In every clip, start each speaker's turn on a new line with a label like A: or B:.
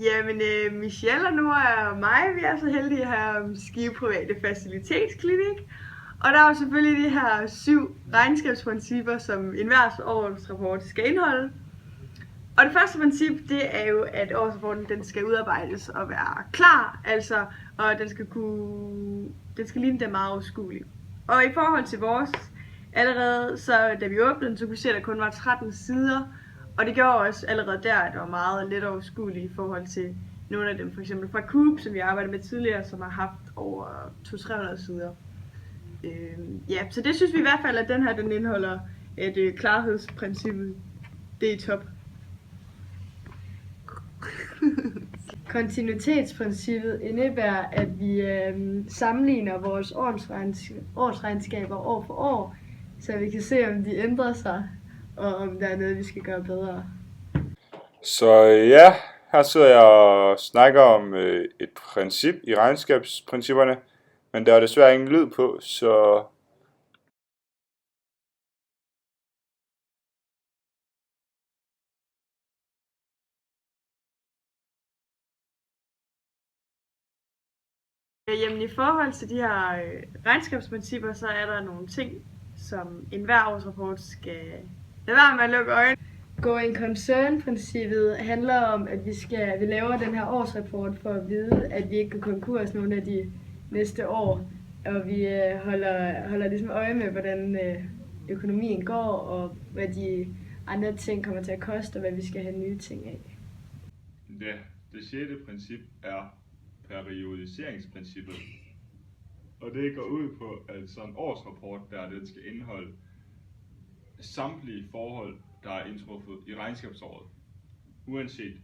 A: Jamen, Michelle og Nora og mig, vi er så heldige at have Skive Private Facilitetsklinik. Og der er jo selvfølgelig de her 7 regnskabsprincipper, som enhver årsrapport skal indeholde. Og det første princip, det er jo, at årsrapporten den skal udarbejdes og være klar, altså, og den skal ligne, den meget overskuelig. Og i forhold til vores, allerede så da vi åbnede den, så kunne vi se, at der kun var 13 sider, og det gjorde også allerede der, at det var meget let overskueligt i forhold til nogle af dem, for eksempel fra Coop, som vi arbejdede med tidligere, som har haft over 200-300 sider. Ja, så det synes vi i hvert fald, at den her den indeholder, at klarhedsprincippet, det er i top.
B: Kontinuitetsprincippet indebærer, at vi sammenligner vores årsregnskaber år for år, så vi kan se, om de ændrer sig, og om der er noget, vi skal gøre bedre.
C: Så ja, her sidder jeg og snakker om et princip i regnskabsprincipperne, men der er desværre ingen lyd på, så
A: Jamen i forhold til de her regnskabsprincipper, så er der nogle ting, som enhver årsrapport skal lade være med at lukke øjnene.
B: Going concern-princippet handler om, at vi laver den her årsrapport for at vide, at vi ikke går konkurs nogle af de næste år, og vi holder ligesom øje med, hvordan økonomien går, og hvad de andre ting kommer til at koste, og hvad vi skal have nye ting af.
D: Ja, det 6. princip er periodiseringsprincippet. Og det går ud på, at sådan en årsrapport, den skal indeholde samtlige forhold, der er indtruffet i regnskabsåret, uanset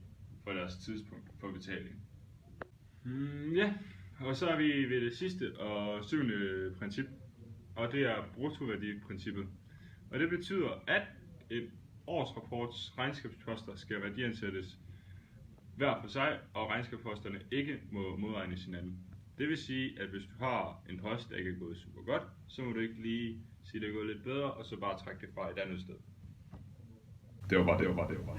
D: for deres tidspunkt for betaling. Ja, og så er vi ved det sidste og 7. princip, og det er bruttoværdiprincippet. Og det betyder, at et årsrapports regnskabsposter skal værdiansættes hver for sig, og regnskabsposterne ikke må modregnes hinanden. Det vil sige, at hvis du har en post, der ikke er gået super godt, så må du ikke lige sige, at det er gået lidt bedre, og så bare trække det fra et andet sted. Det var bare.